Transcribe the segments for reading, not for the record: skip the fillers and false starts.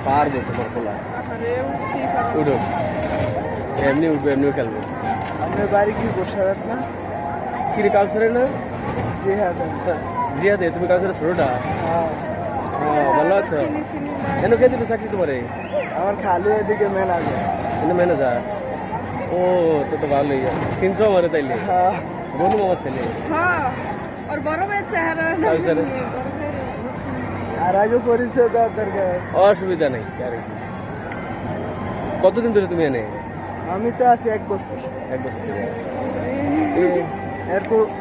পার দে তোমার খোলা উঠো এমনি উঠবে এমনি খেলবে আপনার বাড়ি কি গোসারাত না কি রে কালসারে না জিহাদ জিয়াদে তুমি কালসারে ছোটটা হ্যাঁ ভালো আছো এনে কে দিবে চাকরি তোমারে আমার খালু এদিকে ম্যানেজার এনে ম্যানেজার ও তো ভালোই চিনছো আমারে তাইলে হ্যাঁ বনু মামা ছেলে और बड़ो में चेहरा কালসারে আর আগে পরিচয় দেওয়ার দরকার অসুবিধা নেই আর কি কতদিন ধরে তুমি এনে আমি তো আছি 1 বছর এক বছর ধরে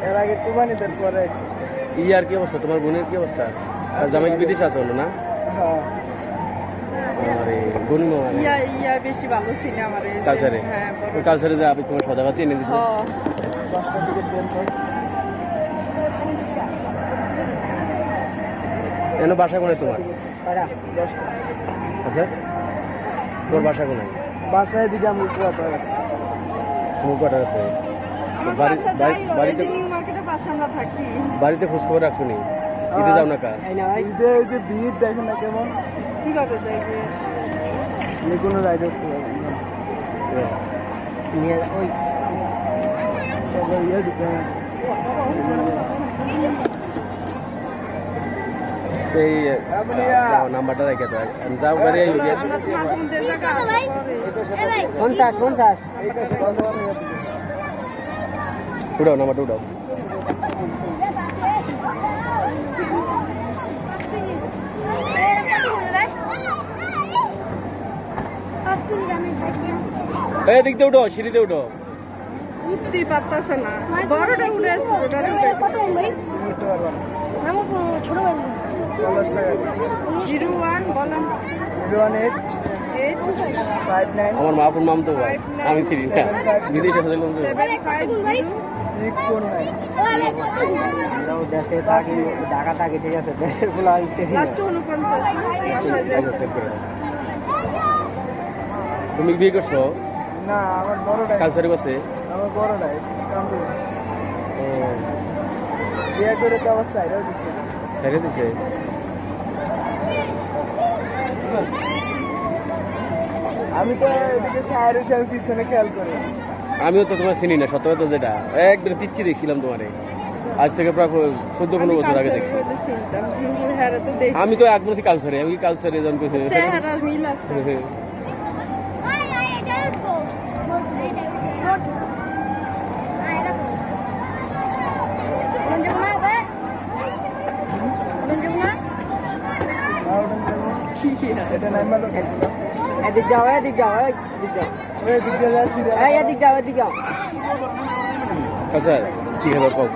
এর আগে কুরবানিদের পরে আছি আর কি অবস্থা তোমার বোনের কি অবস্থা আর জামাই বিদেশ আছে হলো না হ্যাঁ আরে বনু মামা ইয়া বেশি ভালো ছিল আমারে কালসারে হ্যাঁ ওই কালসারে যে আপনি তোমার সদাপাতি এনে দিছো 5টা থেকে ট্রেন পাই এনে বাসা কোথায় তোমার 10টা আচ্ছা তোর বাসা কোথায় বাসায় দিকে আমি কোয়ার্টার আছে তোমার কোয়ার্টার আছে বাড়িতে নিউ মার্কেটের পাশে আমরা থাকি বাড়িতে খোঁজ খবর রাখছো নি ঈদে যাও না কা ঈদে ওই যে ভিড় দেখেন না কেমন কিভাবে যাই যে যে কোনো রাইড উঠতে নিয়ে ওই ইয়ে দিতে এই নাম্বারটা রেখে দাও আমি যাও গাড়ি আইব আমরা তো মাঝে মধ্যে জায়গা আছে 50 এই কাছে বন্ধ হয়ে যাচ্ছে উঠাও নাম্বারটা উঠাও এই দিক দিয়ে উঠো সিঁড়িতে উঠো উঠতেই পারতেছে না বড়টা উঠে ছোটটা উঠে কত ভাই উঠতে পারবো না আমার ছোট ভাই 50 টাকা 01 বলেন 018 59 আমার মা আপুর নাম তো ভাই আমি সিঁড়ি না বিদেশে হলে লোক 750 649 দেশে থাকি ঢাকা থাকি ঠিক আছে দেশের গুলো লাস্ট 49 আচ্ছা সেভ করে দাও। তুমি বিয়ে করছো না আমার বড়টাই কালসারি করছে আমার বড়টাই কামরু ও বিয়ে করে তো আমার সাইডেও দিছে ছেড়ে দিছে আমি তো এদিকে সাইডে সাইড পিছনে খেয়াল করি আমিও তো তোমার চিনি না সত্য কথা যেটা একদম পিচ্ছি দেখছিলাম তোমারে আজ থেকে প্রায় 14-15 বছর আগে দেখছি আমি তো এক বছর কালসারে আমি কালসারে জন করছি চেহারা মিল আছে এটা নাই মালো এদিক যাও এদিক যাও এদিক যাও ওই দিকে যাচ্ছি এদিক যাও এদিক যাও আচ্ছা কি হবে কম